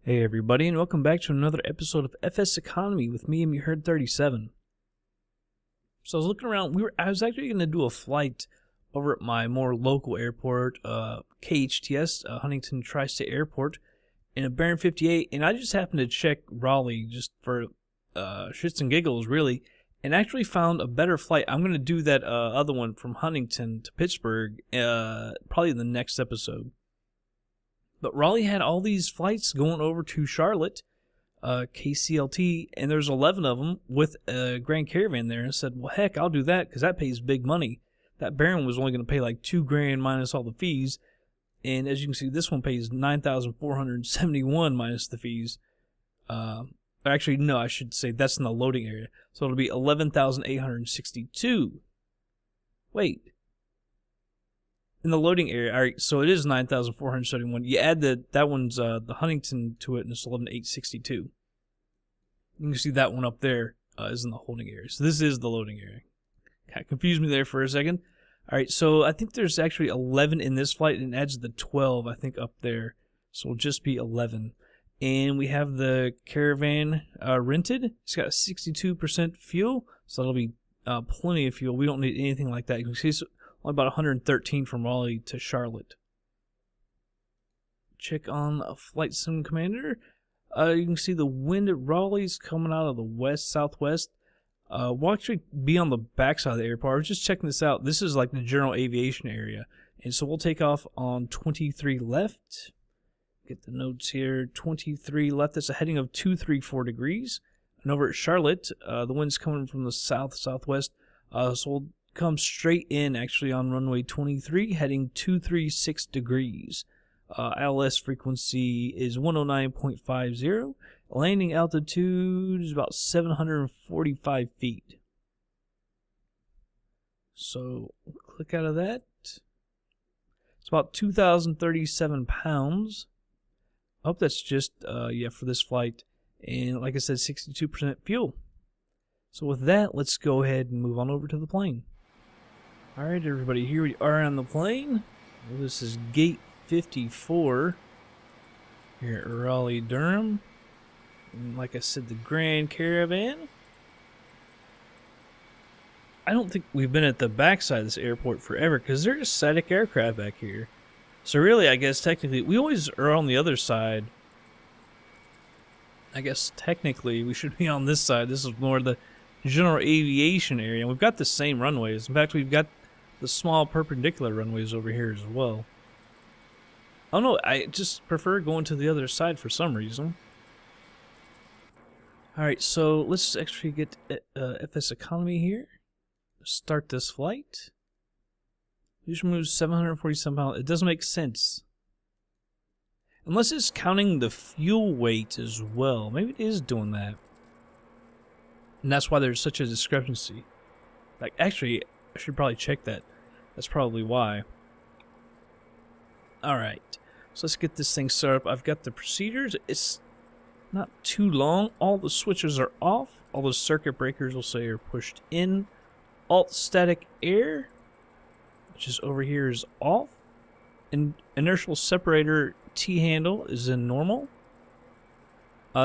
Hey everybody, and welcome back to another episode of FSEconomy with me, Herd37. So I was looking around. I was actually going to do a flight over at my more local airport, KHTS, Huntington Tri-State Airport, in a Baron 58, and I just happened to check Raleigh just for shits and giggles, really, and actually found a better flight. I'm going to do that other one from Huntington to Pittsburgh, probably in the next episode. But Raleigh had all these flights going over to Charlotte, KCLT, and there's 11 of them with a Grand Caravan there. And I said, well, heck, I'll do that because that pays big money. That Baron was only going to pay like $2,000 minus all the fees. And as you can see, this one pays $9,471 minus the fees. Actually, no, I should say that's in the loading area. So it'll be $11,862. Wait. In the loading area, all right, so it is 9,471. You add that one's the Huntington to it, and it's 11,862. You can see that one up there is in the holding area. So this is the loading area. Kind of confused me there for a second. All right, so I think there's actually 11 in this flight, and it adds the 12, I think, up there. So it'll just be 11. And we have the Caravan rented. It's got 62% fuel, so that'll be plenty of fuel. We don't need anything like that. You can see it's only about 113 from Raleigh to Charlotte. Check on a Flight Sim Commander. You can see the wind at Raleigh's coming out of the west-southwest. We'll actually be on the backside of the airport. I was just checking this out. This is like the general aviation area. And so we'll take off on 23 left. Get the notes here. 23 left. That's a heading of 234 degrees. And over at Charlotte, the wind's coming from the south-southwest. So we'll come straight in actually on runway 23, heading 236 degrees. ILS frequency is 109.50. Landing altitude is about 745 feet. So click out of that. It's about 2,037 pounds. I hope that's just for this flight. And like I said, 62% fuel. So with that, let's go ahead and move on over to the plane. Alright everybody, here we are on the plane. Well, this is gate 54 here at Raleigh, Durham. And like I said, the Grand Caravan. I don't think we've been at the backside of this airport forever because there's static aircraft back here. So really, I guess technically, we always are on the other side. I guess technically we should be on this side. This is more the general aviation area. We've got the same runways. In fact, we've got the small perpendicular runways over here as well. I don't know, I just prefer going to the other side for some reason. Alright, so let's actually get FSEconomy here. Start this flight. Just remove 747 pounds. It doesn't make sense. Unless it's counting the fuel weight as well. Maybe it is doing that. And that's why there's such a discrepancy. Like, actually, I should probably check that. That's probably why. Alright, so let's get this thing set up. I've got the procedures. It's not too long. All the switches are off. All the circuit breakers will say are pushed in. Alt static air, which is over here, is off. And inertial separator T-handle is in normal.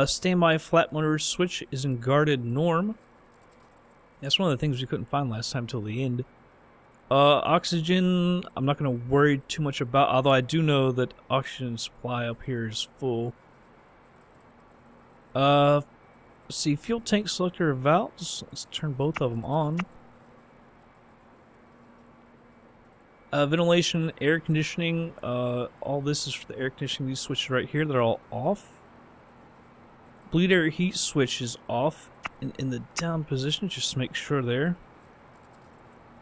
Standby flat motor switch is in guarded norm. That's one of the things we couldn't find last time till the end. Oxygen, I'm not going to worry too much about, although I do know that oxygen supply up here is full. Let's see, fuel tank selector valves. Let's turn both of them on. Ventilation, air conditioning, all this is for the air conditioning. These switches right here, they're all off. Bleed air heat switch is off in the down position, just to make sure there.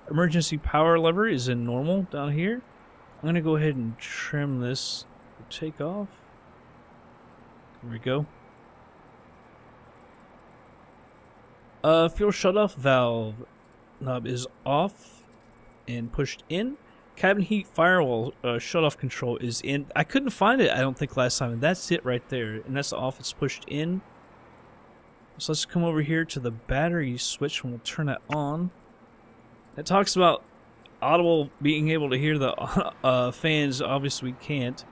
Emergency power lever is in normal down here. I'm going to go ahead and trim this for takeoff. There we go. Fuel shutoff valve knob is off and pushed in. Cabin heat firewall shutoff control is in. I couldn't find it, I don't think, last time. And that's it right there. And that's off. It's pushed in. So let's come over here to the battery switch and we'll turn that on. It talks about audible being able to hear the fans. Obviously we can't.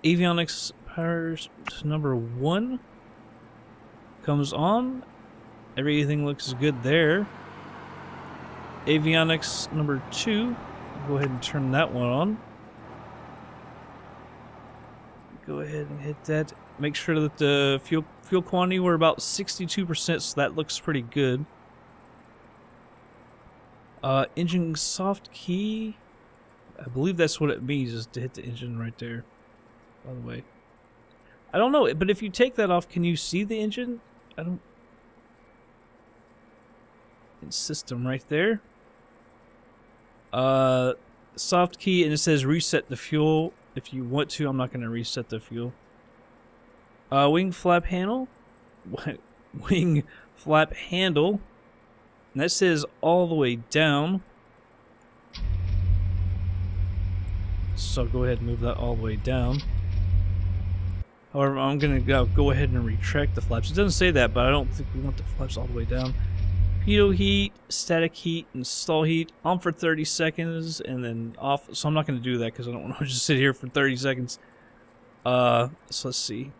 Avionics Power number 1 comes on. Everything looks good there. Avionics number 2. Go ahead and turn that one on. Go ahead and hit that. Make sure that the fuel quantity, we're about 62%, so that looks pretty good. Engine soft key. I believe that's what it means, is to hit the engine right there. By the way, I don't know, but if you take that off, can you see the engine? I don't. In system right there. Soft key, and it says reset the fuel if you want to. I'm not going to reset the fuel. Wing flap handle. Wing flap handle. And that says all the way down. So go ahead and move that all the way down. However, I'm going to go ahead and retract the flaps. It doesn't say that, but I don't think we want the flaps all the way down. Pitot heat, static heat, and stall heat. On for 30 seconds and then off. So I'm not going to do that because I don't want to just sit here for 30 seconds. So let's see.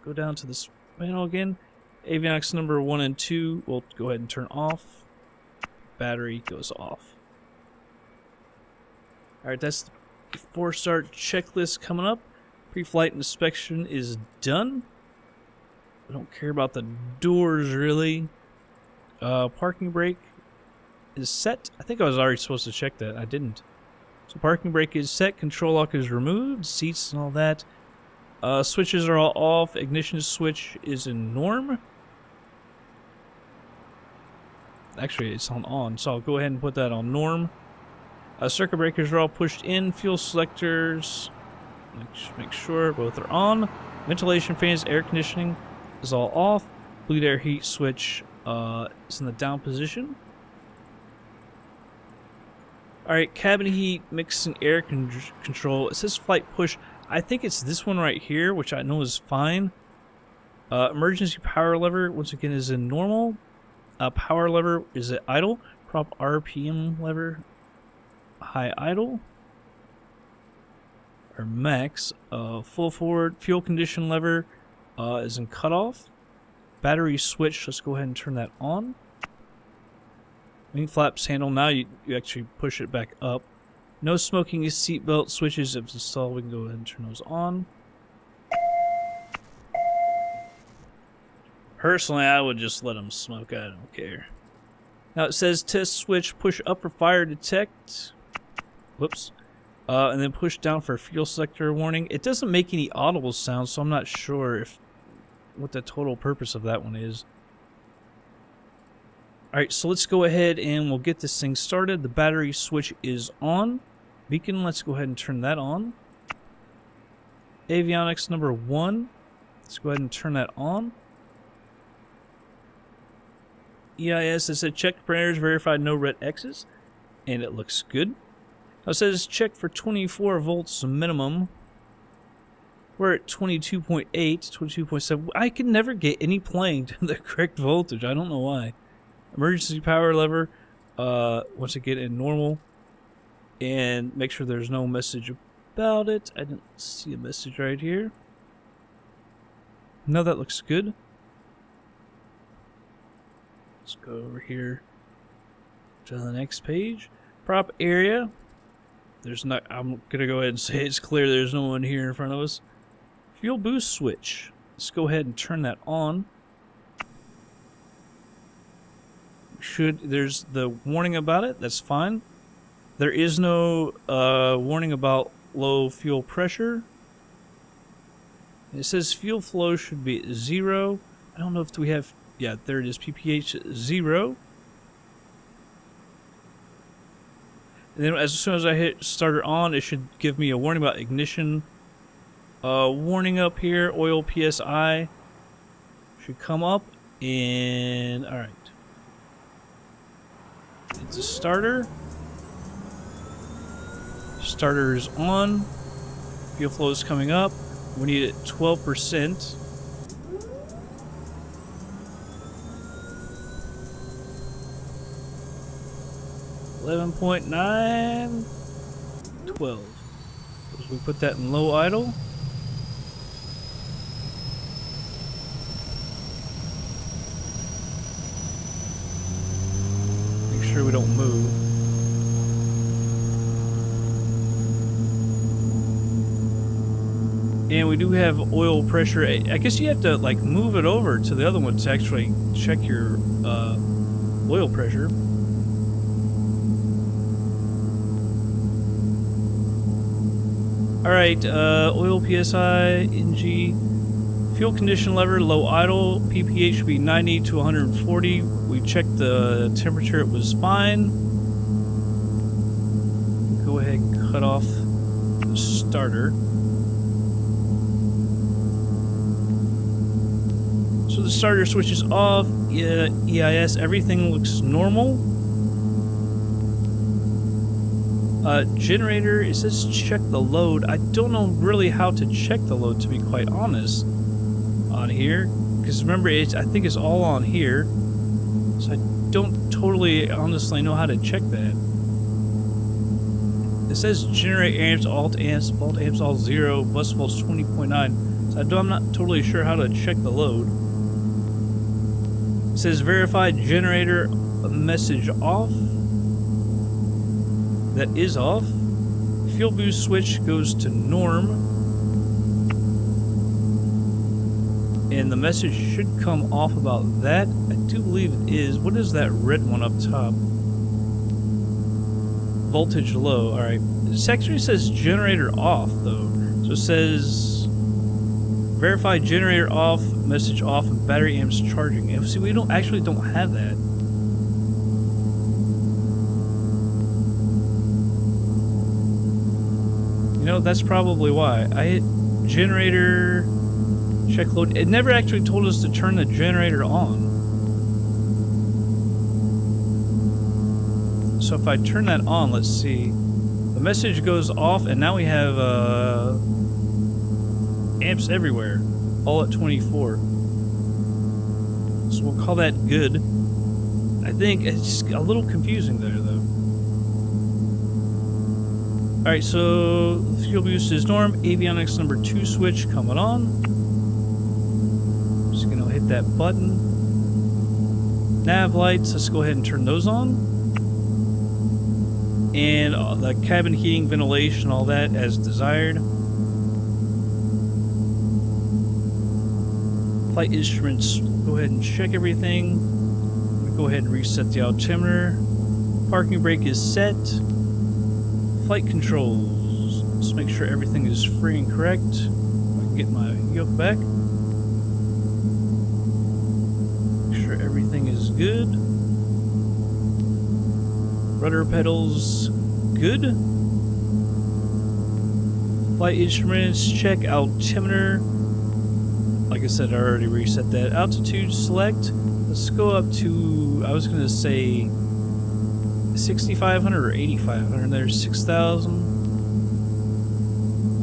Go down to this panel again. Avionics number 1 and 2. We'll go ahead and turn off. Battery goes off. Alright, that's the before start checklist coming up. Pre-flight inspection is done. I don't care about the doors really. Parking brake is set. I think I was already supposed to check that. I didn't. So parking brake is set. Control lock is removed. Seats and all that. Switches are all off. Ignition switch is in norm. Actually, it's on. So I'll go ahead and put that on norm. Circuit breakers are all pushed in. Fuel selectors. Make sure both are on. Ventilation fans, air conditioning is all off. Bleed air heat switch is in the down position. Alright, cabin heat, mixing air control. It says flight push. I think it's this one right here, which I know is fine. Emergency power lever, once again, is in normal. Power lever is at idle. Prop RPM lever, high idle. Or max. Full forward. Fuel condition lever is in cutoff. Battery switch, let's go ahead and turn that on. Wing flaps handle, now you actually push it back up. No smoking seatbelt switches if installed. We can go ahead and turn those on. Personally, I would just let them smoke. I don't care. Now it says test switch, push up for fire detect. Whoops. And then push down for fuel selector warning. It doesn't make any audible sounds, so I'm not sure what the total purpose of that one is. Alright, so let's go ahead and we'll get this thing started. The battery switch is on. Beacon, let's go ahead and turn that on. Avionics number 1. Let's go ahead and turn that on. EIS, it said check parameters, verified no red X's. And it looks good. Now it says check for 24 volts minimum. We're at 22.8, 22.7. I can never get any plane to the correct voltage. I don't know why. Emergency power lever, once again in normal. And make sure there's no message about it. I didn't see a message right here. No, that looks good. Let's go over here to the next page. Prop area. I'm gonna go ahead and say it's clear there's no one here in front of us. Fuel boost switch. Let's go ahead and turn that on. There's the warning about it. That's fine. There is no warning about low fuel pressure. It says fuel flow should be at 0. I don't know if we have. Yeah, there it is. PPH 0. And then as soon as I hit starter on, it should give me a warning about ignition. Warning up here, oil PSI should come up. And alright. It's a starter. Starter is on. Fuel flow is coming up. We need it 12%. $11.9, 12. So we put that in low idle. don't move. And we do have oil pressure. I guess you have to like move it over to the other one to actually check your oil pressure. Alright, oil PSI, NG, fuel condition lever, low idle, PPH should be 90 to 140. We checked the temperature, it was fine. Go ahead and cut off the starter. So the starter switch is off, EIS, everything looks normal. Generator, it says check the load. I don't know really how to check the load, to be quite honest, on here. Because remember, I think it's all on here. So I don't totally honestly know how to check that. It says generate amps, alt amps, all 0, bus volts 20.9. So I'm not totally sure how to check the load. It says verify generator message off. That is off. Fuel boost switch goes to norm. And the message should come off about that. I do believe it is. What is that red one up top? Voltage low. Alright. This actually says generator off though. So it says verify generator off, message off, and battery amps charging. And see, we don't have that. You know, that's probably why. I hit generator, check load. It never actually told us to turn the generator on. So if I turn that on, let's see. The message goes off, and now we have amps everywhere, all at 24. So we'll call that good. I think it's a little confusing there, though. Alright, so fuel boost is norm. Avionics number 2 switch coming on. Just gonna hit that button. Nav lights, let's go ahead and turn those on. And the cabin heating, ventilation, all that as desired. Flight instruments, go ahead and check everything. Go ahead and reset the altimeter. Parking brake is set. Flight controls. Let's make sure everything is free and correct. I can get my yoke back. Make sure everything is good. Rudder pedals, good. Flight instruments, check altimeter. Like I said, I already reset that. Altitude select. Let's go up to, I was going to say 6,500 or 8,500. There's 6,000.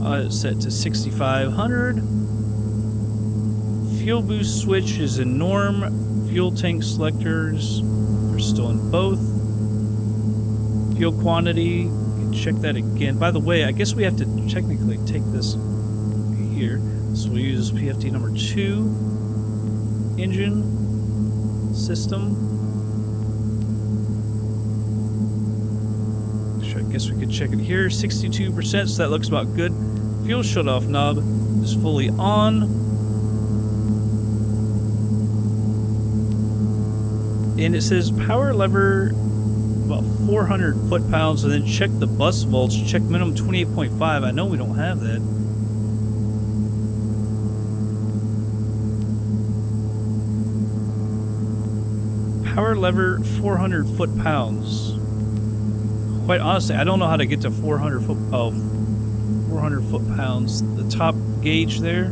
It's set to 6,500. Fuel boost switch is in norm. Fuel tank selectors are still in both. Fuel quantity, you can check that again. By the way, I guess we have to technically take this here. So we'll use PFD number 2. Engine. System. I guess we could check it here. 62%, so that looks about good. Fuel shutoff knob is fully on. And it says power lever about 400 foot-pounds, and then check the bus volts. Check minimum 28.5. I know we don't have that. Power lever 400 foot-pounds. Quite honestly, I don't know how to get to 400 foot-pounds. The top gauge there.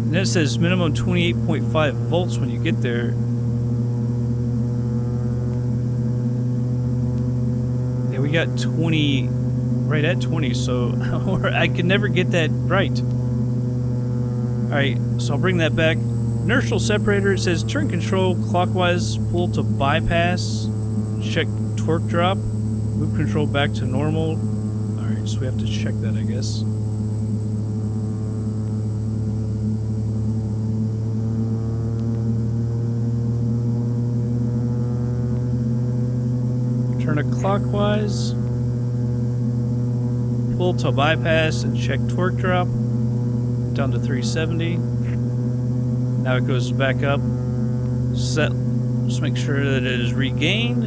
And then it says minimum 28.5 volts when you get there. Yeah, we got 20, right at 20, so I can never get that right. Alright, so I'll bring that back. Inertial separator, it says turn control clockwise, pull to bypass, check torque drop, move control back to normal. Alright, so we have to check that, I guess. Turn it clockwise. Pull to bypass and check torque drop. Down to 370. Now it goes back up. Set. Just make sure that it is regained.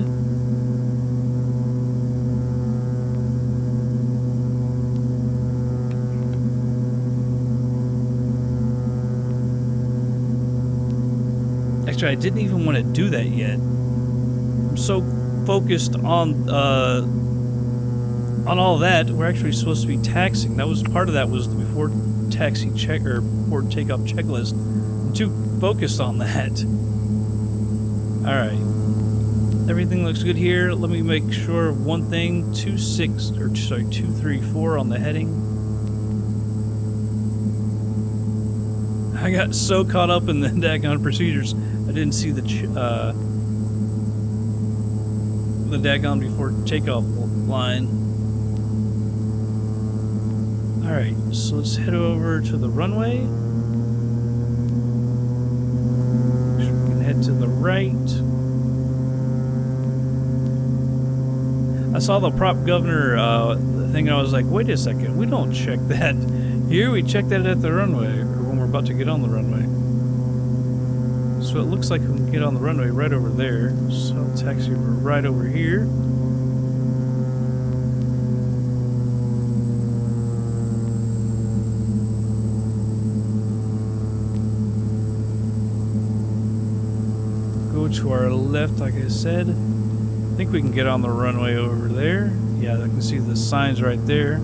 Actually, I didn't even want to do that yet. I'm so focused on all that. We're actually supposed to be taxing. That was part of that was the before taxi check or before takeoff checklist. I'm too focused on that. All right, everything looks good here. Let me make sure of one thing: 234 on the heading. I got so caught up in the daggone procedures, I didn't see the daggone before takeoff line. All right, so let's head over to the runway. We can head to the right. I saw the prop governor thing, and I was like, wait a second, we don't check that here. We check that at the runway, or when we're about to get on the runway. So it looks like we can get on the runway right over there. So I'll taxi right over here. Go to our left, like I said. I think we can get on the runway over there. Yeah, I can see the signs right there.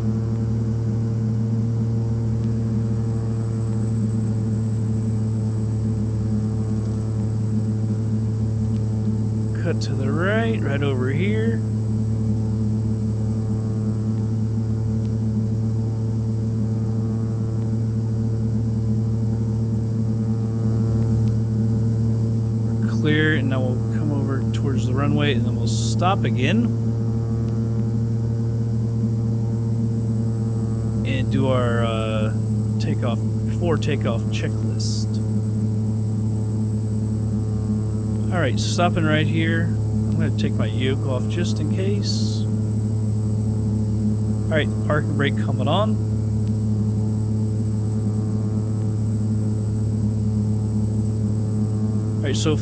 Cut to the right, right over here. We're clear, and now we'll come over towards the runway, and then we'll stop again and do our takeoff before takeoff checklist. All right, stopping right here. I'm going to take my yoke off just in case. All right, parking brake coming on. All right, so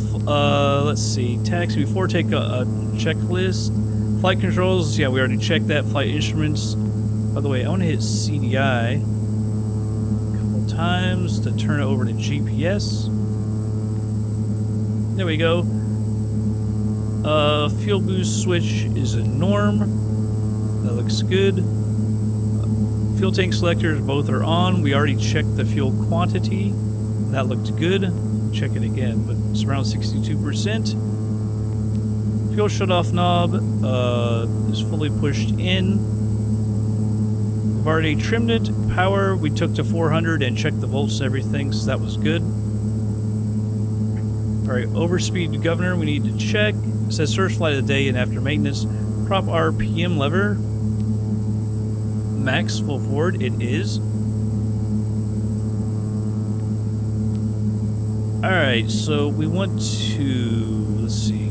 let's see. Taxi before takeoff checklist. Flight controls, yeah, we already checked that. Flight instruments. By the way, I want to hit CDI a couple times to turn it over to GPS. There we go. Fuel boost switch is a norm. That looks good. Fuel tank selectors, both are on. We already checked the fuel quantity. That looked good. Check it again, but it's around 62%. Fuel shutoff knob is fully pushed in. We've already trimmed it. Power, we took to 400 and checked the volts and everything, so that was good. Alright, overspeed governor, we need to check. It says first flight of the day and after maintenance. Prop RPM lever. Max full forward, it is. Alright, so we want to, let's see.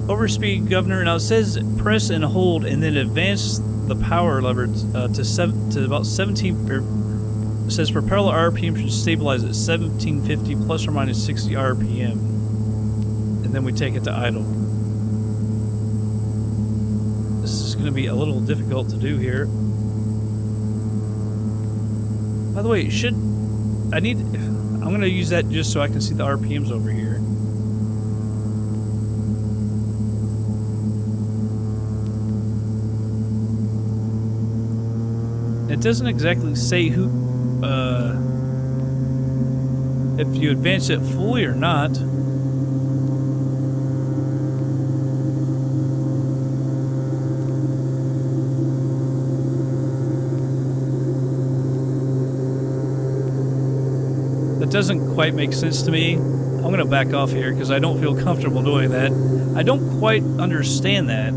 Overspeed governor, now it says press and hold and then advance the power lever to about 17, or it says propeller RPM should stabilize at 1750 plus or minus 60 RPM. And then we take it to idle. This is going to be a little difficult to do here. By the way, I'm going to use that just so I can see the RPMs over here. It doesn't exactly say who, if you advance it fully or not. That doesn't quite make sense to me. I'm going to back off here because I don't feel comfortable doing that. I don't quite understand that.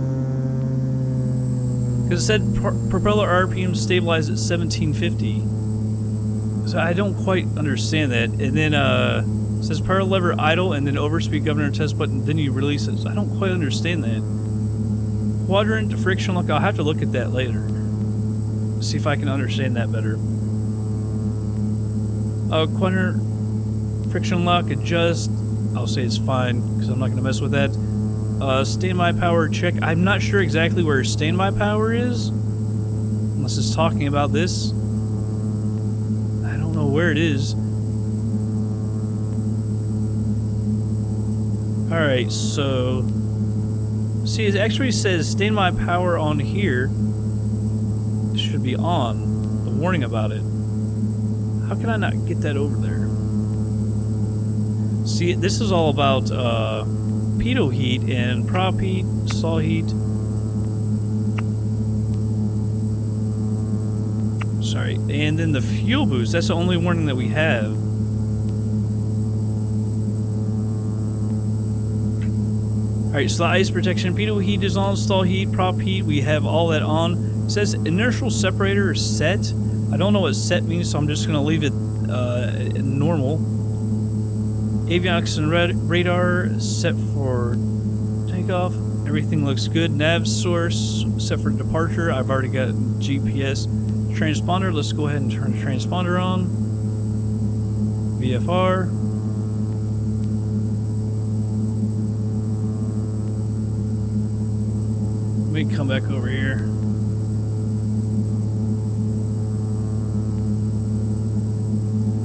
Because it said propeller RPM stabilized at 1750. So I don't quite understand that. And then It says power lever idle and then overspeed governor test button, then you release it. So I don't quite understand that. Quadrant friction lock, I'll have to look at that later. See if I can understand that better. Quadrant friction lock adjust, I'll say it's fine because I'm not going to mess with that. Standby power check, I'm not sure exactly where standby power is. Unless it's talking about this. I don't know where it is. Alright, so... See, it actually says standby power on here. It should be on. The warning about it. How can I not get that over there? See, this is all about pitot heat and prop heat, saw heat. Sorry, and then the fuel boost, that's the only warning that we have. Alright, so the ice protection, pitot heat is on, stall heat, prop heat, we have all that on. It says inertial separator is set. I don't know what set means, so I'm just going to leave it normal. Avionics and radar set for takeoff. Everything looks good. Nav source set for departure. I've already got GPS. Transponder, let's go ahead and turn the transponder on. VFR. Let me come back over here.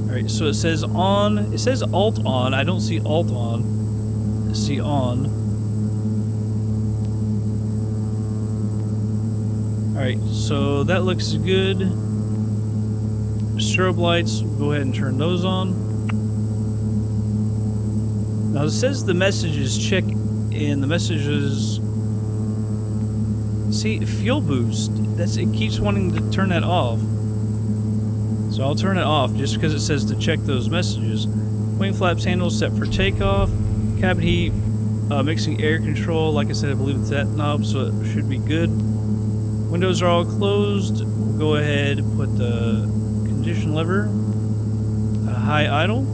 Alright, so it says on. It says alt on. I don't see alt on. I see on. Alright, so that looks good. Strobe lights, we'll go ahead and turn those on. Now it says the messages check, and the messages... See, fuel boost, it keeps wanting to turn that off. So I'll turn it off just because it says to check those messages. Wing flaps handle set for takeoff. Cabin heat, mixing air control, like I said, I believe it's that knob, so it should be good. Windows are all closed. We'll go ahead and put the condition lever at high idle.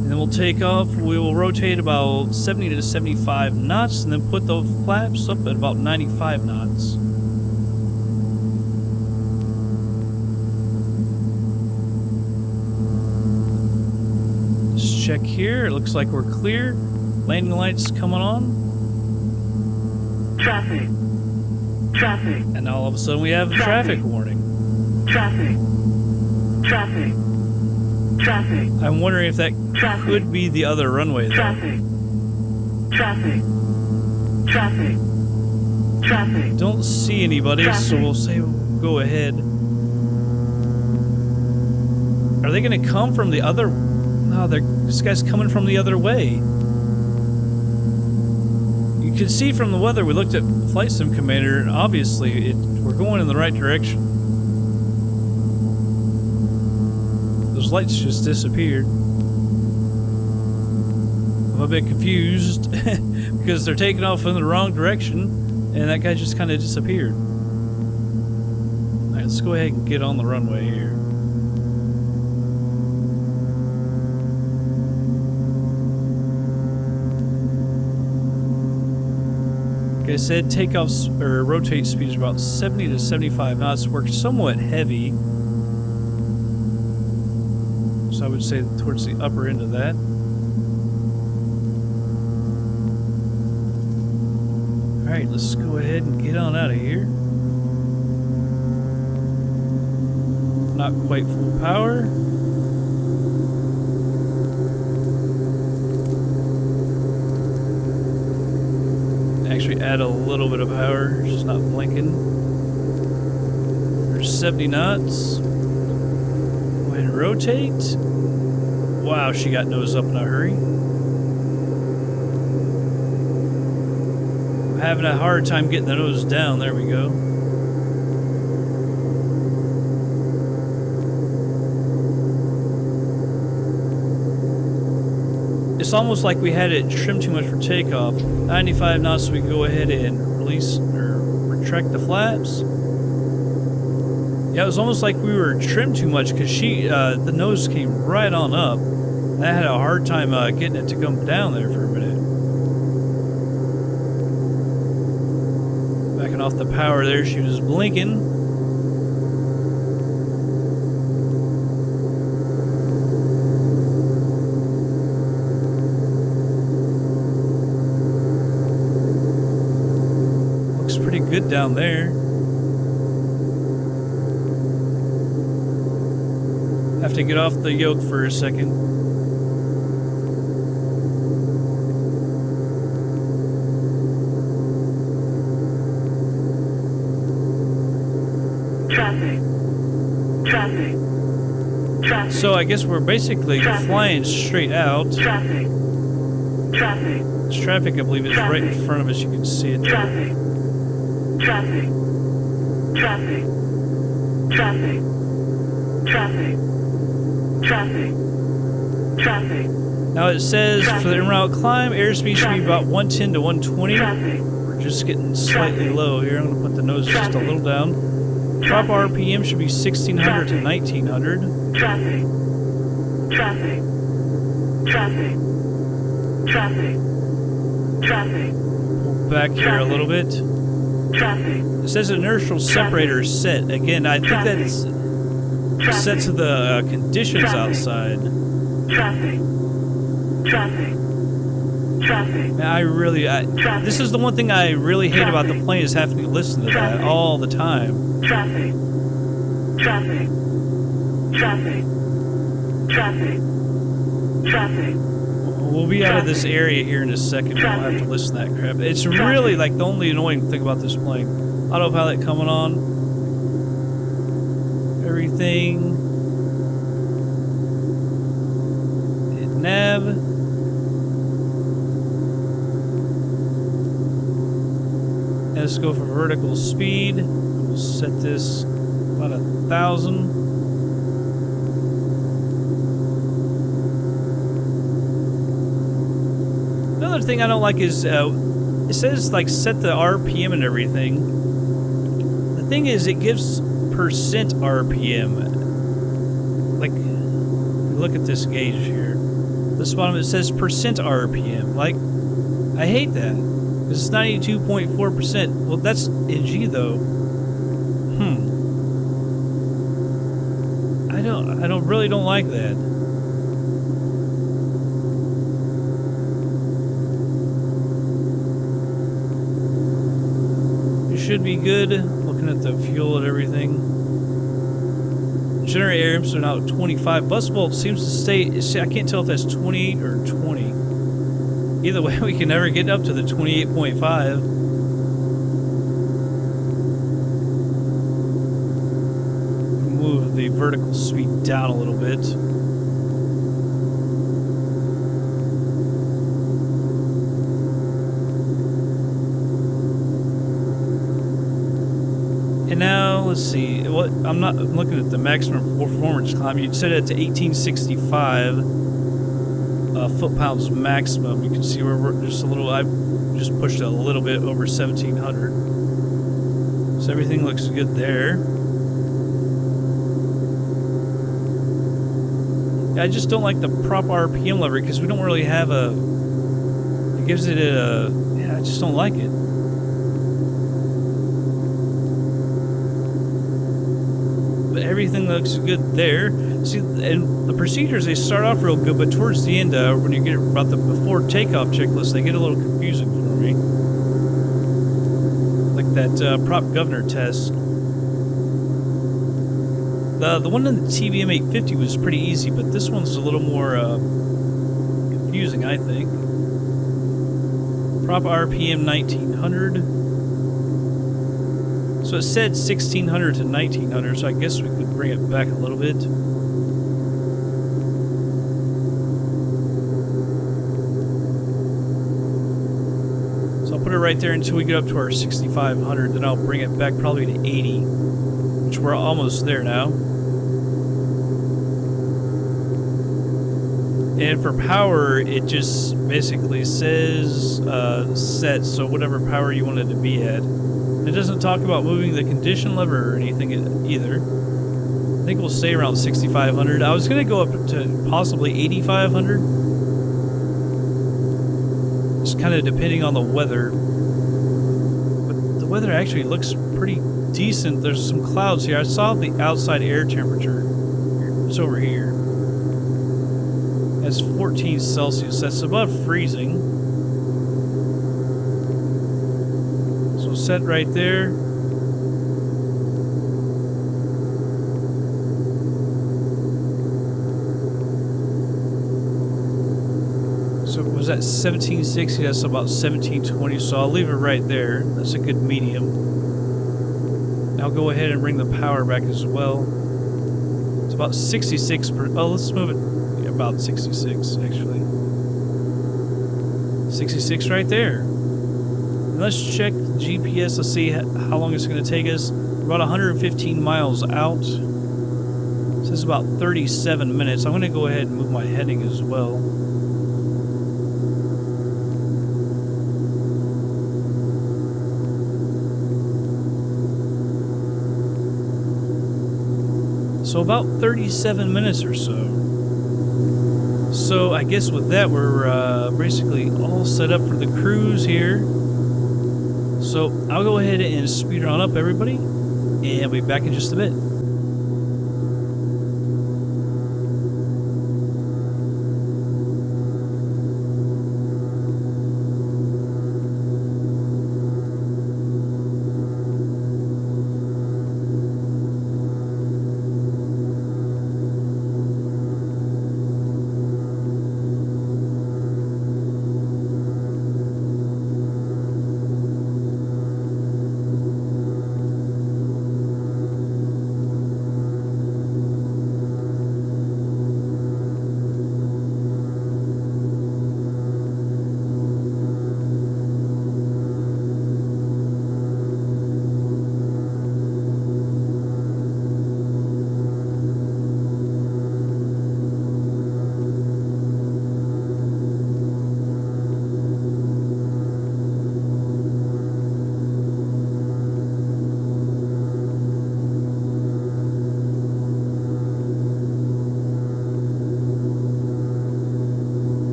And then we'll take off. We will rotate about 70 to 75 knots and then put the flaps up at about 95 knots. Just check here. It looks like we're clear. Landing lights coming on. Traffic. Traffic. And now all of a sudden we have a traffic warning. Traffic. Traffic. Traffic. I'm wondering if that could be the other runway though. Traffic. Traffic. Traffic. Traffic. Don't see anybody, so we'll say we'll go ahead. Are they going to come from the other... No, this guy's coming from the other way. You can see from the weather, we looked at Flight Sim Commander, and obviously we're going in the right direction. Those lights just disappeared. I'm a bit confused because they're taking off in the wrong direction, and that guy just kind of disappeared. Alright, let's go ahead and get on the runway here. Like I said, takeoffs or rotate speed is about 70 to 75 knots. Works somewhat heavy, so I would say towards the upper end of that. Alright, let's go ahead and get on out of here. Not quite full power. Actually add a little bit of power, just not blinking. There's 70 knots. Go ahead and rotate. Wow, she got nose up in a hurry. I'm having a hard time getting the nose down. There we go. It's almost like we had it trimmed too much for takeoff. 95 knots, so we can go ahead and release or retract the flaps. Yeah, it was almost like we were trimmed too much because the nose came right on up. I had a hard time getting it to come down there for a minute. Backing off the power there, she was blinking. Looks pretty good down there. Have to get off the yoke for a second. Traffic. Traffic. Traffic. So I guess we're basically flying straight out. Traffic. Traffic. This traffic, I believe, is right in front of us. You can see it. Traffic. Traffic. Traffic. Traffic. Traffic. Traffic. Traffic. Now it says for the en route climb, airspeed should be about 110 to 120. Traffic. We're just getting slightly low here. I'm going to put the nose just a little down. Top RPM should be 1600 to 1900. Traffic. Traffic. Traffic. Traffic. Traffic. Pull back here a little bit. Traffic. It says inertial separator is set. Again, I think that's set to the conditions outside. Traffic. Traffic. Traffic. And this is the one thing I really hate about the plane is having to listen to that all the time. Traffic. Traffic. Traffic. Traffic. Traffic. We'll be out of this area here in a second. We'll have to listen to that crap. It's really like the only annoying thing about this plane. Autopilot coming on. Everything. Hit nav. And let's go for vertical speed. We'll set this about 1,000. Another thing I don't like is it says like set the RPM and everything. The thing is, it gives percent RPM. Like, look at this gauge here. This bottom, it says percent RPM. Like, I hate that. Because it's 92.4%. Well, that's in G though. I really don't like that. It should be good. Looking at the fuel and everything. Generate air inputs are now 25. Bus volt seems to stay. I can't tell if that's 28 or 20. Either way, we can never get up to the 28.5. Move the vertical speed down a little bit. And now, let's see. I'm looking at the maximum performance climb. You'd set it to 1865 foot-pounds maximum. You can see we're just a little. I just pushed it a little bit over 1,700. So everything looks good there. I just don't like the prop RPM lever because we don't really have a. It gives it a. Yeah, I just don't like it. Everything looks good there. See, and the procedures, they start off real good, but towards the end, when you get about the before takeoff checklist, they get a little confusing for me. Like that prop governor test. The one in the TBM 850 was pretty easy, but this one's a little more confusing, I think. Prop RPM 1900. So it said 1600 to 1900, so I guess we could bring it back a little bit. So I'll put it right there until we get up to our 6500, then I'll bring it back probably to 80, which we're almost there now. And for power, it just basically says set, so whatever power you want it to be at. It doesn't talk about moving the condition lever or anything either. I think we'll stay around 6,500. I was going to go up to possibly 8,500. Just kind of depending on the weather. But the weather actually looks pretty decent. There's some clouds here. I saw the outside air temperature. It's over here. That's 14 Celsius. That's above freezing. So set right there. So was that 1760? That's about 1720. So I'll leave it right there. That's a good medium. I'll go ahead and bring the power back as well. It's about 66 per. Oh, let's move it. About 66 actually. 66 right there. And let's check the GPS. Let's see how long it's going to take us. About 115 miles out. This is about 37 minutes. I'm going to go ahead and move my heading as well. So about 37 minutes or so. So I guess with that, we're basically all set up for the cruise here. So I'll go ahead and speed on up, everybody, and I'll be back in just a bit.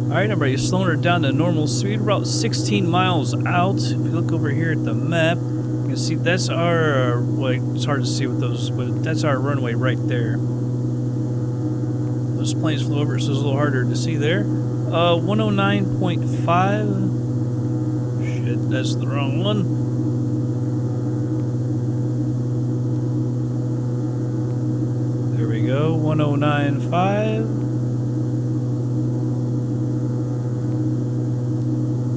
Alright, everybody, slowing her down to normal speed. We're about 16 miles out. If you look over here at the map, you can see that's our, well, it's hard to see with those, but that's our runway right there. Those planes flew over, so it's a little harder to see there. 109.5. Shit, that's the wrong one. There we go, 109.5.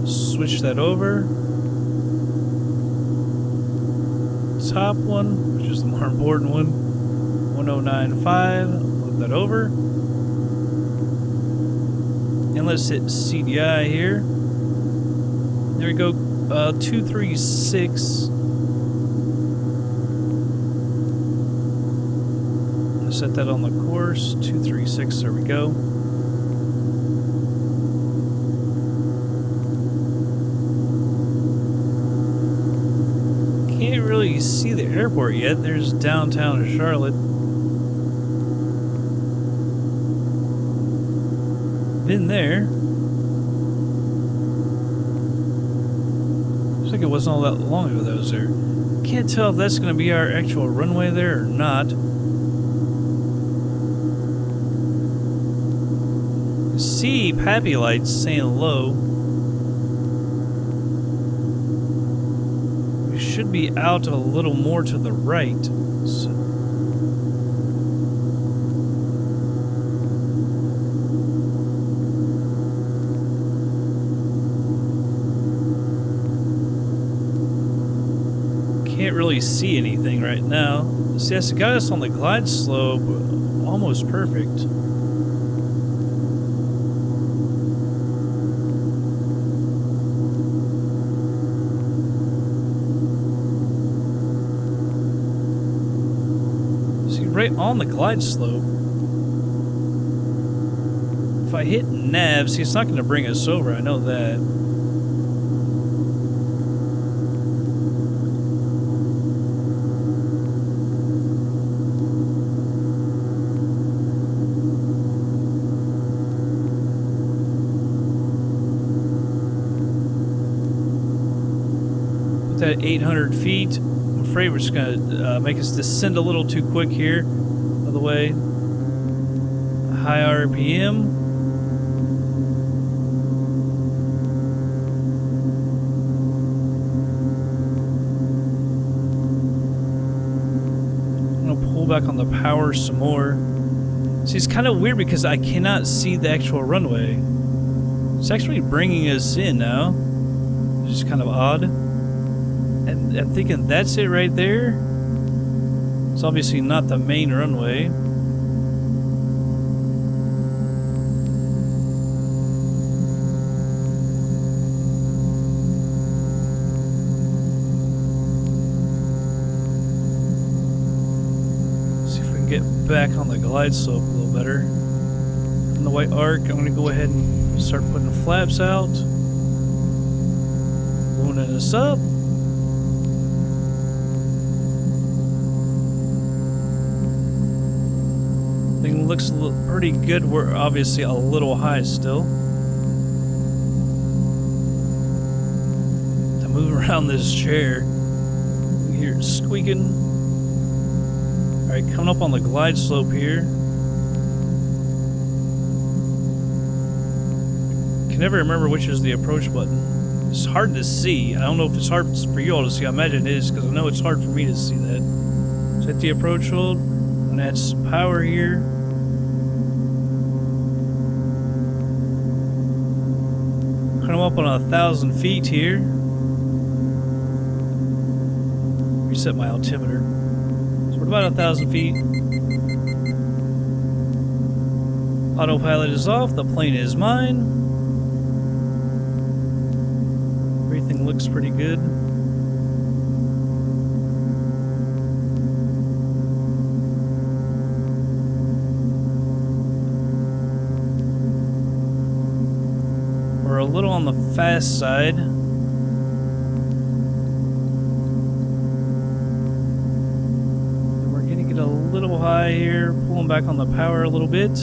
Switch that over. Top one, which is the more important one. 109.5. Move that over. And let's hit CDI here. There we go. 236. Let's set that on the course. 236. There we go. Can't really see the airport yet. There's downtown Charlotte. Been there. Looks like it wasn't all that long ago that I was there. Can't tell if that's going to be our actual runway there or not. See Pappy lights saying low. Should be out a little more to the right. So can't really see anything right now. See, that's got us on the glide slope almost perfect. Right on the glide slope. If I hit nav, see, it's not going to bring us over. I know that. With that 800 feet. I'm afraid we're just going to make us descend a little too quick here. By the way, high RPM. I'm going to pull back on the power some more. See, it's kind of weird because I cannot see the actual runway. It's actually bringing us in now, which is kind of odd. And I'm thinking that's it right there. It's obviously not the main runway. See if we can get back on the glide slope a little better. In the white arc, I'm going to go ahead and start putting the flaps out. Booning us up. Thing looks pretty good. We're obviously a little high still. To move around this chair, you hear it squeaking. Alright, coming up on the glide slope here. Can never remember which is the approach button. It's hard to see. I don't know if it's hard for you all to see. I imagine it is, because I know it's hard for me to see that. So hit the approach hold. I'm gonna add some power here. Come up on 1,000 feet here. Reset my altimeter. So we're about 1,000 feet. Autopilot is off. The plane is mine. Everything looks pretty good. We're a little on the fast side. We're gonna get a little high here, pulling back on the power a little bit.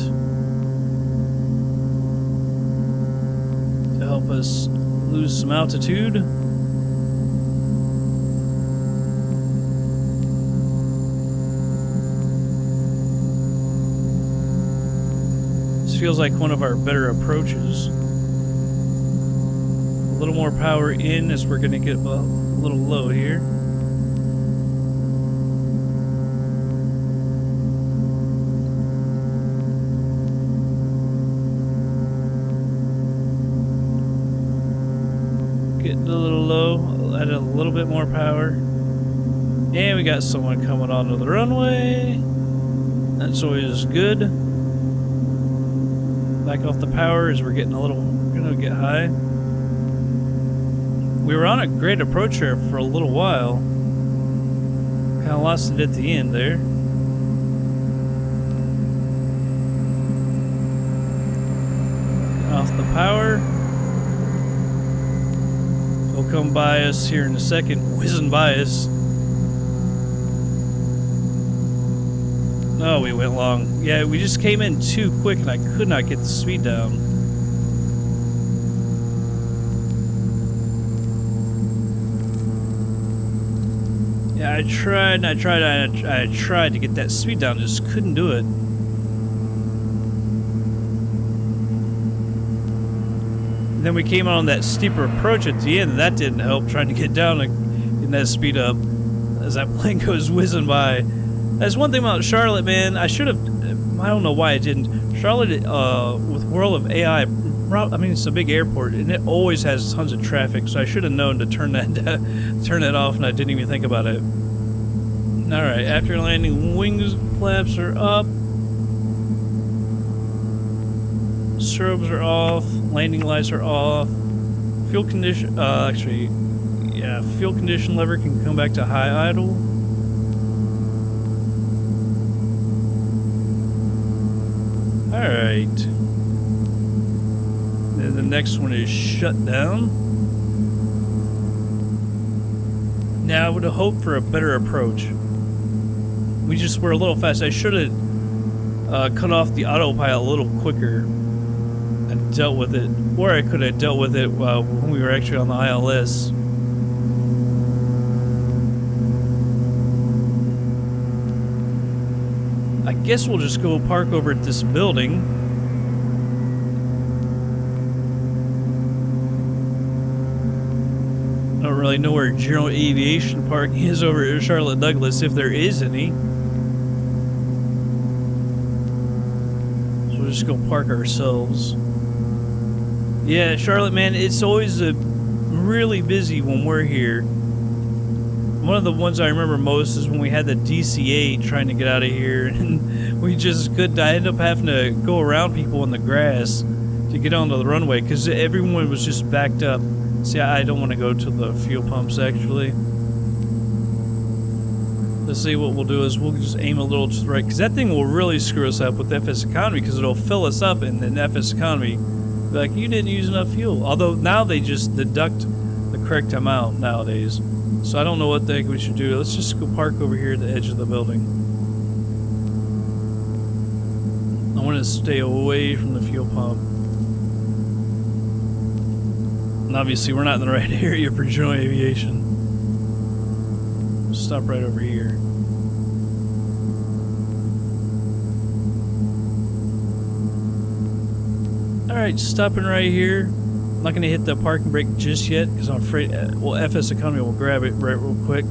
us lose some altitude. This feels like one of our better approaches. A little more power in as we're going to get a little low here. Getting a little low, add a little bit more power. And we got someone coming onto the runway. That's always good. Back off the power as we're getting a little, gonna get high. We were on a great approach here for a little while. Kind of lost it at the end there. Off the power. He'll come by us here in a second, whizzing by us. Oh, we went long. Yeah, we just came in too quick and I could not get the speed down. Yeah, I tried to get that speed down, just couldn't do it. And then we came on that steeper approach at the end, and that didn't help, trying to get down and get that speed up as that plane goes whizzing by. That's one thing about Charlotte, man. I should have, I don't know why I didn't. Charlotte, with World of AI, I mean, it's a big airport, and it always has tons of traffic, so I should have known to turn that off, and I didn't even think about it. Alright, after landing, wings flaps are up. Strobes are off. Landing lights are off. Fuel condition, fuel condition lever can come back to high idle. Alright. Then the next one is shut down. Now I would have hoped for a better approach. We just were a little fast. I should have cut off the autopilot a little quicker and dealt with it. Or I could have dealt with it when we were actually on the ILS. I guess we'll just go park over at this building. I don't really know where general aviation parking is over at Charlotte Douglas, if there is any. So we'll just go park ourselves. Yeah, Charlotte, man, it's always really busy when we're here. One of the ones I remember most is when we had the DC-8 trying to get out of here, and we just couldn't. I ended up having to go around people in the grass to get onto the runway because everyone was just backed up. See, I don't want to go to the fuel pumps, actually. Let's see, what we'll do is we'll just aim a little to the right, because that thing will really screw us up with FSEconomy, because it'll fill us up, and then FSEconomy be like, you didn't use enough fuel. Although now they just deduct the correct amount nowadays. So I don't know what the heck we should do. Let's just go park over here at the edge of the building. I want to stay away from the fuel pump. And obviously we're not in the right area for general aviation. Stop right over here. Alright, stopping right here. I'm not going to hit the parking brake just yet because I'm afraid, well, FSEconomy will grab it right real quick.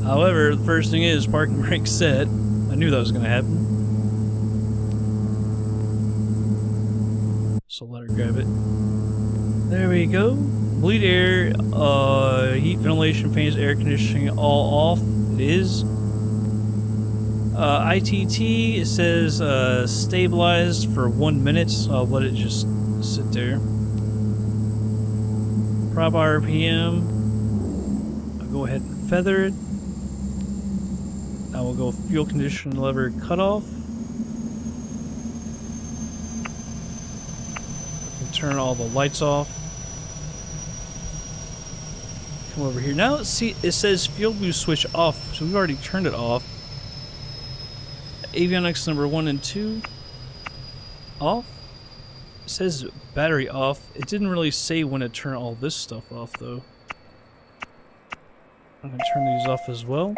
However, the first thing is parking brake set. I knew that was going to happen. So let her grab it. There we go. Bleed air, heat, ventilation, fans, air conditioning, all off. It is. ITT, it says stabilized for 1 minute, so I'll let it just sit there. Prop RPM. I'll go ahead and feather it. Now we'll go fuel condition lever cutoff. Turn all the lights off. Come over here. Now let's see, it says fuel boost switch off, so we've already turned it off. Avionics number 1 and 2 off. It says battery off. It didn't really say when to turn all this stuff off, though. I'm going to turn these off as well.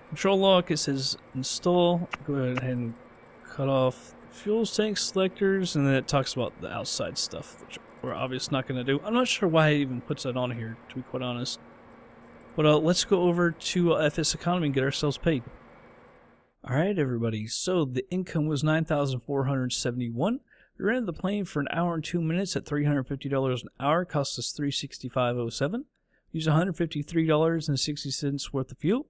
Control lock, it says install. Go ahead and cut off fuel tank selectors, and then it talks about the outside stuff, which we're obviously not going to do. I'm not sure why it even puts that on here, to be quite honest. But let's go over to FSEconomy and get ourselves paid. Alright everybody, so the income was $9,471. We rented the plane for an hour and 2 minutes at $350 an hour, cost us $365.07. Used $153.60 worth of fuel.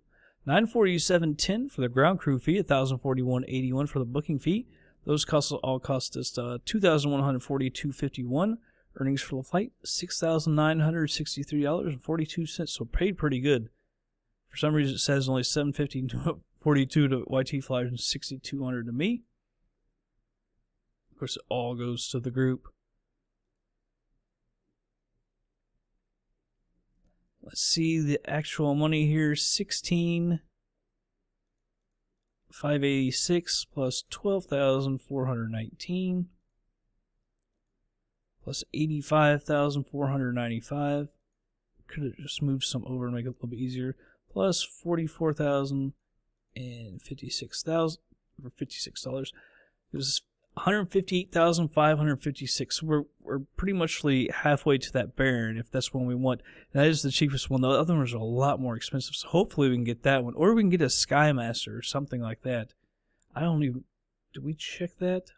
$947.10 for the ground crew fee, $1,041.81 for the booking fee. Those costs all cost us $2,142.51. Earnings for the flight, $6,963.42, so paid pretty good. For some reason it says only $750.42 to YT flyers and $6,200 to me. Of course, it all goes to the group. Let's see the actual money here. $16,586 plus $12,419 plus $85,495. Could have just moved some over and make it a little bit easier. Plus $44,056 for $56. It was $158,556. We're pretty much halfway to that Baron, if that's one we want. That is the cheapest one. The other ones are a lot more expensive, so hopefully we can get that one. Or we can get a Skymaster or something like that. I don't even... Did we check that?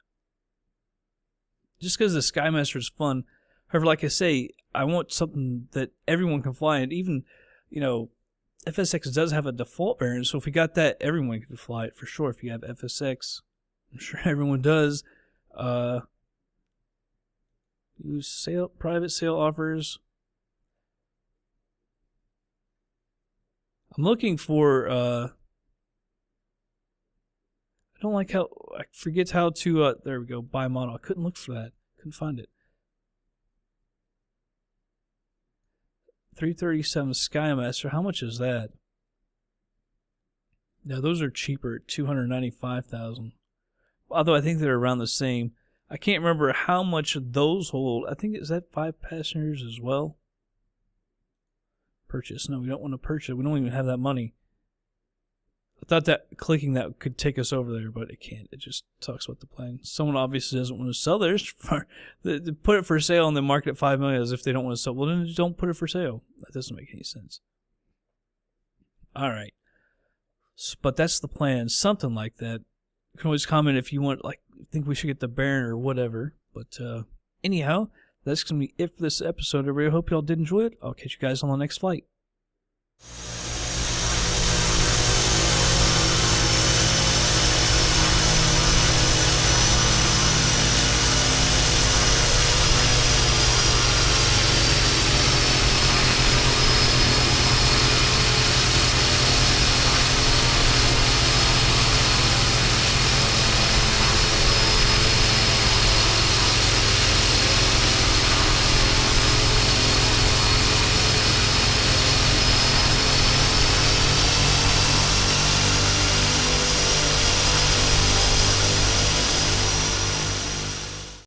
Just because the Skymaster is fun. However, like I say, I want something that everyone can fly. And even, you know, FSX does have a default Baron, so if we got that, everyone could fly it for sure. If you have FSX, I'm sure everyone does. Use private sale offers. I'm looking for, I don't like how, I forget how to, there we go, buy model. I couldn't look for that. Couldn't find it. 337 Skymaster, how much is that? Now those are cheaper at $295,000. Although I think they're around the same. I can't remember how much those hold. I think, is that 5 passengers as well? Purchase. No, we don't want to purchase. We don't even have that money. I thought that clicking that could take us over there, but it can't. It just talks about the plane. Someone obviously doesn't want to sell theirs. They put it for sale and then market it $5 million as if they don't want to sell. Well, then don't put it for sale. That doesn't make any sense. All right. But that's the plan. Something like that. You can always comment if you want, like, think we should get the Baron or whatever. But anyhow, that's going to be it for this episode, everybody. I hope y'all did enjoy it. I'll catch you guys on the next flight.